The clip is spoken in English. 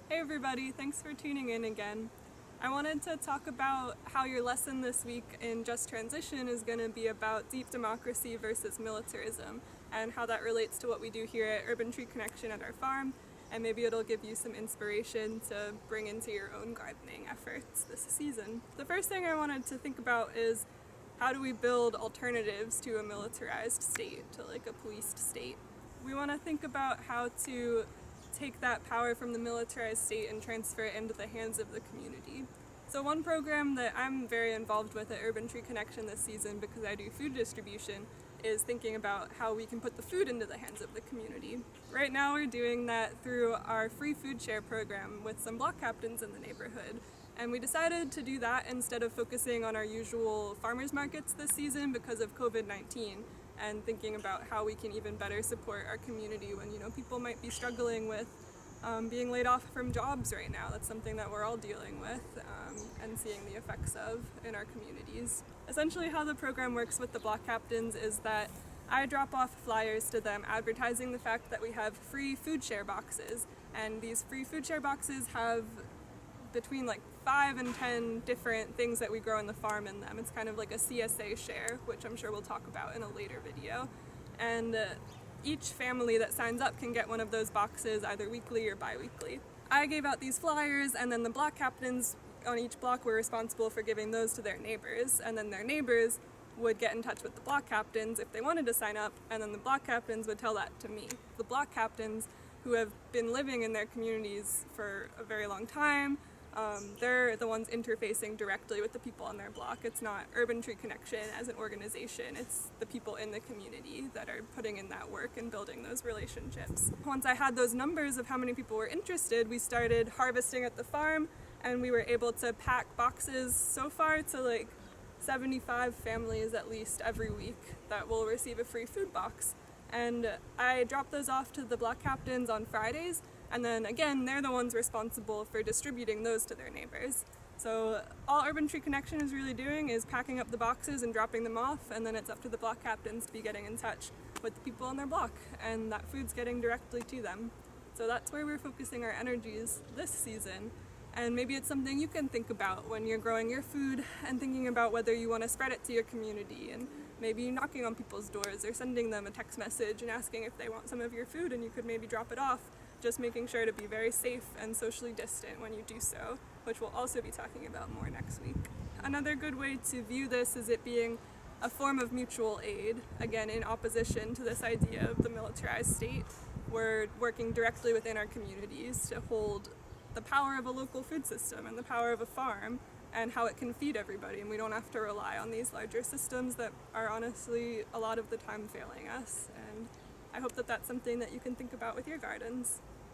Hey everybody, thanks for tuning in again. I wanted to talk about how your lesson this week in Just Transition is going to be about deep democracy versus militarism and how that relates to what we do here at Urban Tree Connection at our farm, and maybe it'll give you some inspiration to bring into your own gardening efforts this season. The first thing I wanted to think about is how do we build alternatives to a militarized state, to like a policed state? We want to think about how to take that power from the militarized state and transfer it into the hands of the community. So one program that I'm very involved with at Urban Tree Connection this season, because I do food distribution, is thinking about how we can put the food into the hands of the community. Right now we're doing that through our free food share program with some block captains in the neighborhood. And we decided to do that instead of focusing on our usual farmers markets this season because of COVID-19, and thinking about how we can even better support our community when, people might be struggling with being laid off from jobs right now. That's something that we're all dealing with and seeing the effects of in our communities. Essentially how the program works with the block captains is that I drop off flyers to them advertising the fact that we have free food share boxes, and these free food share boxes have between 5 and 10 different things that we grow in the farm in them. It's kind of like a CSA share, which I'm sure we'll talk about in a later video. And each family that signs up can get one of those boxes either weekly or bi-weekly. I gave out these flyers, and then the block captains on each block were responsible for giving those to their neighbors, and then their neighbors would get in touch with the block captains if they wanted to sign up, and then the block captains would tell that to me. The block captains, who have been living in their communities for a very long time, they're the ones interfacing directly with the people on their block. It's not Urban Tree Connection as an organization, it's the people in the community that are putting in that work and building those relationships. Once I had those numbers of how many people were interested, we started harvesting at the farm, and we were able to pack boxes so far to 75 families at least every week that will receive a free food box. And I drop those off to the block captains on Fridays, and then again, they're the ones responsible for distributing those to their neighbors. So all Urban Tree Connection is really doing is packing up the boxes and dropping them off, and then it's up to the block captains to be getting in touch with the people on their block, and that food's getting directly to them. So that's where we're focusing our energies this season. And maybe it's something you can think about when you're growing your food and thinking about whether you want to spread it to your community, and maybe knocking on people's doors or sending them a text message and asking if they want some of your food, and you could maybe drop it off, just making sure to be very safe and socially distant when you do so, which we'll also be talking about more next week. Another good way to view this is it being a form of mutual aid, again in opposition to this idea of the militarized state. We're working directly within our communities to hold the power of a local food system and the power of a farm and how it can feed everybody, and we don't have to rely on these larger systems that are honestly a lot of the time failing us. And I hope that that's something that you can think about with your gardens.